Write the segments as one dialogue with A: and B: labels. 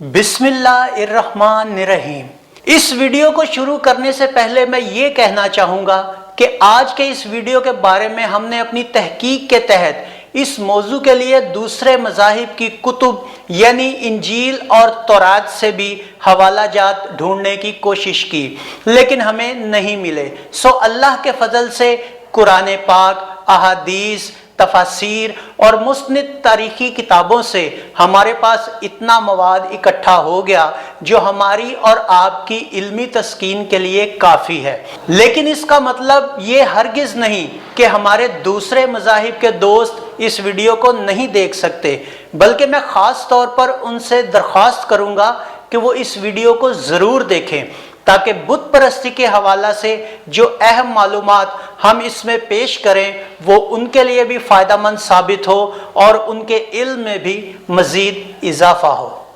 A: बिस्मिल्लाहिर्रहमानिर्रहीम। इस वीडियो को शुरू करने से पहले मैं ये कहना चाहूँगा कि आज के इस वीडियो के बारे में हमने अपनी तहकीक के तहत इस मौजू के लिए दूसरे मज़ाहिब की कुतुब यानी इंजील और तौरात से भी हवाला जात ढूंढने की कोशिश की, लेकिन हमें नहीं मिले। सो अल्लाह के फजल से कुरान पाक, अहादीस, तफासीर और मुस्निद तारीखी किताबों से हमारे पास इतना मवाद इकट्ठा हो गया जो हमारी और आपकी इल्मी तस्कीन के लिए काफ़ी है। लेकिन इसका मतलब ये हरगिज़ नहीं कि हमारे दूसरे मज़ाहिब के दोस्त इस वीडियो को नहीं देख सकते, बल्कि मैं ख़ास तौर पर उनसे दरख्वास्त करूँगा कि वो इस वीडियो को ज़रूर देखें, ताकि बुत परस्ती के हवाला से जो अहम मालूमात हम इसमें पेश करें वो उनके लिए भी फ़ायदेमंद साबित हो और उनके इल्म में भी मज़ीद इजाफा हो।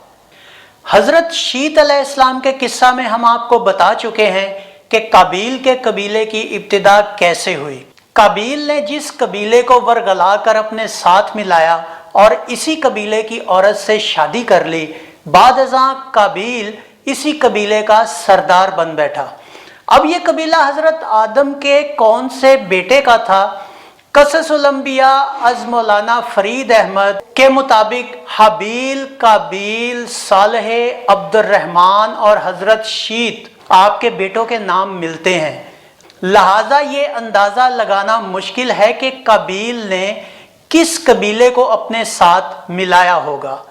A: हज़रत शीत अलैहिस्सलाम के किस्सा में हम आपको बता चुके हैं कि काबील के कबीले की इब्तिदा कैसे हुई। काबील ने जिस कबीले को वरगला कर अपने साथ मिलाया और इसी कबीले की औरत से शादी कर ली, बाद अज़ां काबील इसी कबीले का सरदार बन बैठा। अब ये कबीला हजरत आदम के कौन से बेटे का था? क़ससुल अंबिया अज़ मौलाना फरीद अहमद के मुताबिक हाबील, काबील, सालेह, अब्दुर्रहमान और हजरत शीत आपके बेटों के नाम मिलते हैं। लिहाजा ये अंदाज़ा लगाना मुश्किल है कि काबील ने किस कबीले को अपने साथ मिलाया होगा।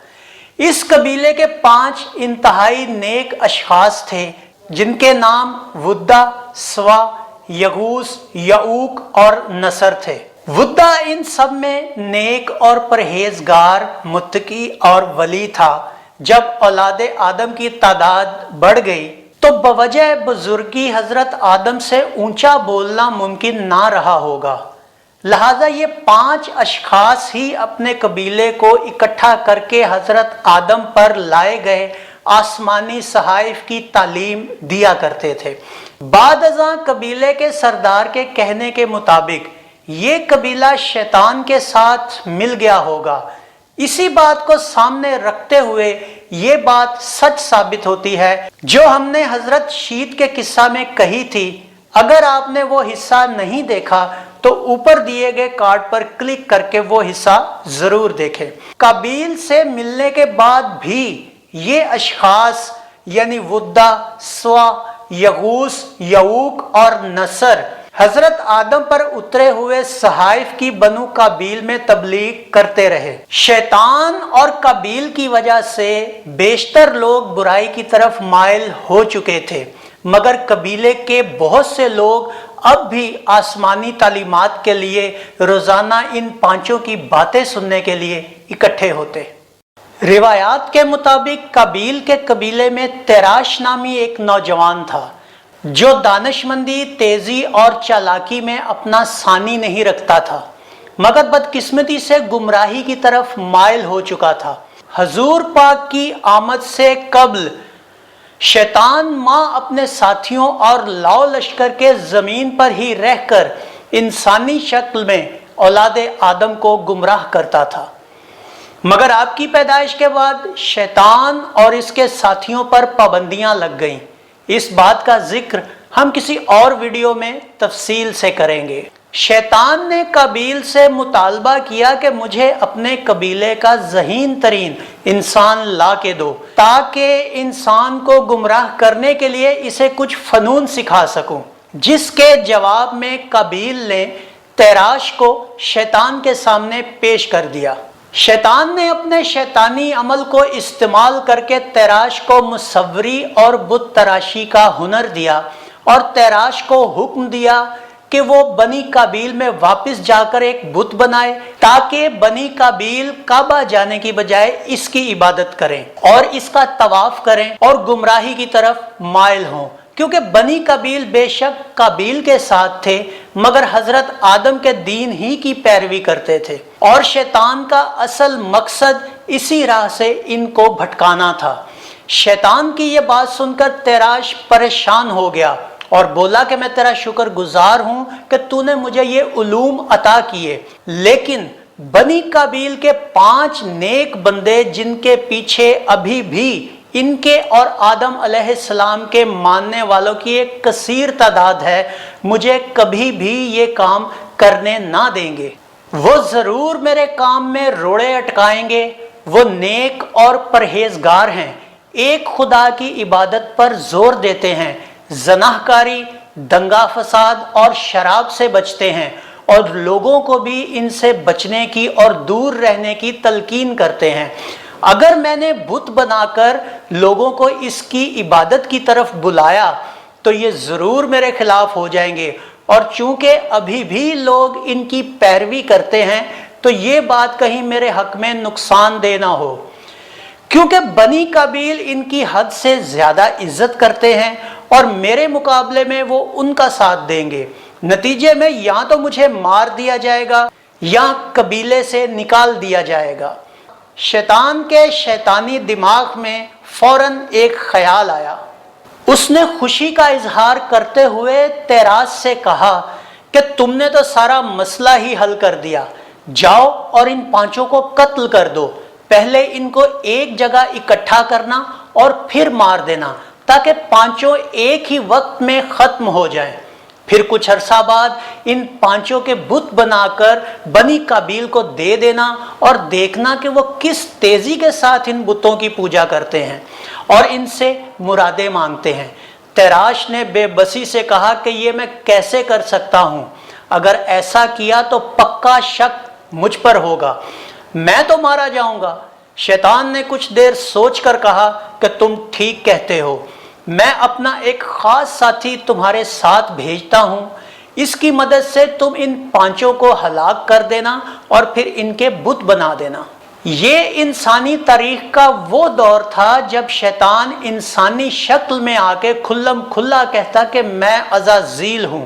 A: इस कबीले के 5 इंतहाई नेक अशखास थे, जिनके नाम वुद्दा, स्वा, यगूस, यऊक और नसर थे। वुद्दा इन सब में नेक और परहेजगार, मुत्तकी और वली था। जब औलाद आदम की तादाद बढ़ गई तो बवजह बुजुर्गी हजरत आदम से ऊंचा बोलना मुमकिन ना रहा होगा। लिहाजा ये 5 अशखास ही अपने कबीले को इकट्ठा करके हजरत आदम पर लाए गए आसमानी सहाइफ की तालीम दिया करते थे। बाद अज़ां कबीले के सरदार के कहने के मुताबिक ये कबीला शैतान के साथ मिल गया होगा। इसी बात को सामने रखते हुए ये बात सच साबित होती है जो हमने हजरत शीत के किस्सा में कही थी। अगर आपने वो हिस्सा नहीं देखा तो ऊपर दिए गए कार्ड पर क्लिक करके वो हिस्सा जरूर देखें। काबील से मिलने के बाद भी ये अशखास यानी वुद्दा, स्वा, यगूस, यऊक और नसर हजरत आदम पर उतरे हुए सहाइफ की बनु काबील में तबलीग करते रहे। शैतान और काबील की वजह से बेशतर लोग बुराई की तरफ माइल हो चुके थे, मगर कबीले के बहुत से लोग अब भी आसमानी तालीमात के लिए रोजाना इन 5 की बातें सुनने के लिए इकट्ठे होते। रिवायात के मुताबिक काबील के कबीले में तैराश नामी एक नौजवान था जो दानिशमंदी, तेजी और चालाकी में अपना सानी नहीं रखता था, मगर बदकिस्मती से गुमराही की तरफ माइल हो चुका था। हजूर पाक की आमद से कब्ल शैतान माँ अपने साथियों और लाओ लश्कर के जमीन पर ही रहकर इंसानी शक्ल में औलाद आदम को गुमराह करता था, मगर आपकी पैदाइश के बाद शैतान और इसके साथियों पर पाबंदियां लग गईं। इस बात का जिक्र हम किसी और वीडियो में तफसील से करेंगे। शैतान ने काबील से मुतालबा किया कि मुझे अपने कबीले का ज़हीन तरीन इंसान ला के दो, ताकि इंसान को गुमराह करने के लिए इसे कुछ फ़नून सिखा सकूं। जिसके जवाब में काबील ने तैराश को शैतान के सामने पेश कर दिया। शैतान ने अपने शैतानी अमल को इस्तेमाल करके तैराश को मुसव्वरी और बुत तराशी का हुनर दिया और तैराश को हुक्म दिया कि वो बनी काबील में वापस जाकर एक बुत बनाए, ताकि बनी काबील काबा जाने की बजाय इसकी इबादत करें और इसका तवाफ करें और गुमराही की तरफ माइल हों, क्योंकि बनी काबील बेशक काबील के साथ थे मगर हजरत आदम के दीन ही की पैरवी करते थे और शैतान का असल मकसद इसी राह से इनको भटकाना था। शैतान की ये बात सुनकर तैराश परेशान हो गया और बोला कि मैं तेरा शुक्रगुजार हूं कि तूने मुझे ये उलूम अता किए, लेकिन बनी काबील के 5 नेक बंदे जिनके पीछे अभी भी इनके और आदम अलैहिस्सलाम के मानने वालों की एक कसीर तादाद है, मुझे कभी भी ये काम करने ना देंगे। वो ज़रूर मेरे काम में रोड़े अटकाएंगे। वो नेक और परहेजगार हैं, एक खुदा की इबादत पर जोर देते हैं, ज़नाहकारी, दंगा फसाद और शराब से बचते हैं और लोगों को भी इनसे बचने की और दूर रहने की तलकीन करते हैं। अगर मैंने बुत बनाकर लोगों को इसकी इबादत की तरफ बुलाया तो ये ज़रूर मेरे खिलाफ हो जाएंगे, और चूंकि अभी भी लोग इनकी पैरवी करते हैं तो ये बात कहीं मेरे हक में नुकसानदेह ना हो, क्योंकि बनी कबील इनकी हद से ज़्यादा इज्जत करते हैं और मेरे मुकाबले में वो उनका साथ देंगे। नतीजे में या तो मुझे मार दिया जाएगा या कबीले से निकाल दिया जाएगा। शैतान के शैतानी दिमाग में फौरन एक ख्याल आया। उसने खुशी का इजहार करते हुए तेरास से कहा कि तुमने तो सारा मसला ही हल कर दिया, जाओ और इन पांचों को कत्ल कर दो। पहले इनको एक जगह इकट्ठा करना और फिर मार देना, ताकि पांचों एक ही वक्त में खत्म हो जाएं। फिर कुछ अरसा बाद इन पांचों के बुत बनाकर बनी काबील को दे देना और देखना कि वो किस तेजी के साथ इन बुतों की पूजा करते हैं और इनसे मुरादें मांगते हैं। तेराश ने बेबसी से कहा कि ये मैं कैसे कर सकता हूँ, अगर ऐसा किया तो पक्का शक मुझ पर होगा, मैं तो मारा जाऊंगा। शैतान ने कुछ देर सोचकर कहा कि तुम ठीक कहते हो, मैं अपना एक खास साथी तुम्हारे साथ भेजता हूँ, इसकी मदद से तुम इन पांचों को हलाक कर देना और फिर इनके बुत बना देना। ये इंसानी तारीख का वो दौर था जब शैतान इंसानी शक्ल में आके खुल्लम खुल्ला कहता कि मैं अज़ाज़ील हूँ।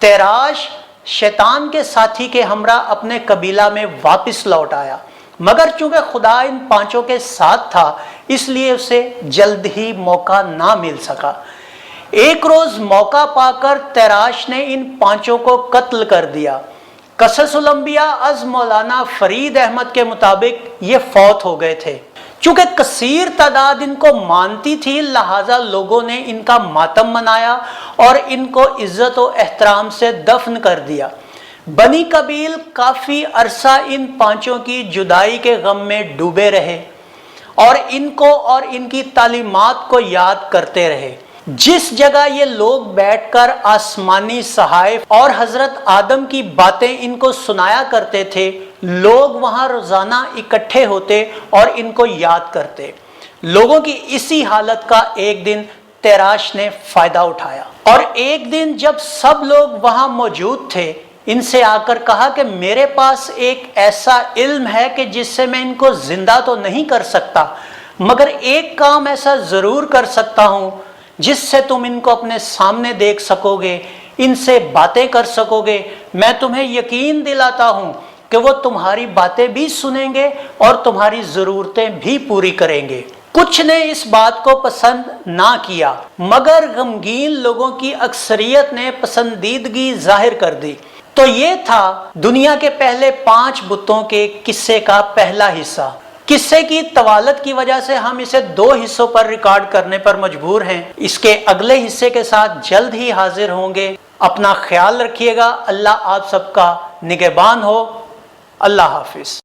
A: तेराश शैतान के साथी के हमरा अपने कबीला में वापस लौट आया, मगर चूंकि खुदा इन पांचों के साथ था इसलिए उसे जल्द ही मौका ना मिल सका। एक रोज मौका पाकर तेराश ने इन पांचों को कत्ल कर दिया। कससुल अंबिया अज मौलाना फरीद अहमद के मुताबिक ये फौत हो गए थे। चूंकि कसीर तादाद इनको मानती थी, लिहाजा लोगों ने इनका मातम मनाया और इनको इज्जत और एहतराम से दफन कर दिया। बनी कबील काफी अरसा इन पांचों की जुदाई के गम में डूबे रहे और इनको और इनकी तालीमात को याद करते रहे। जिस जगह ये लोग बैठकर आसमानी सहाइफ और हजरत आदम की बातें इनको सुनाया करते थे, लोग वहां रोजाना इकट्ठे होते और इनको याद करते। लोगों की इसी हालत का एक दिन तेराश ने फायदा उठाया और एक दिन जब सब लोग वहां मौजूद थे, इनसे आकर कहा कि मेरे पास एक ऐसा इल्म है कि जिससे मैं इनको जिंदा तो नहीं कर सकता, मगर एक काम ऐसा जरूर कर सकता हूं जिससे तुम इनको अपने सामने देख सकोगे, इनसे बातें कर सकोगे। मैं तुम्हें यकीन दिलाता हूं कि वो तुम्हारी बातें भी सुनेंगे और तुम्हारी जरूरतें भी पूरी करेंगे। कुछ ने इस बात को पसंद ना किया, मगर गमगीन लोगों की अक्सरियत ने पसंदीदगी जाहिर कर दी। तो ये था दुनिया के पहले 5 बुतों के किस्से का पहला हिस्सा। किस्से की तवालत की वजह से हम इसे 2 हिस्सों पर रिकॉर्ड करने पर मजबूर हैं। इसके अगले हिस्से के साथ जल्द ही हाजिर होंगे। अपना ख्याल रखिएगा। अल्लाह आप सबका निगहबान हो। अल्लाह हाफिज।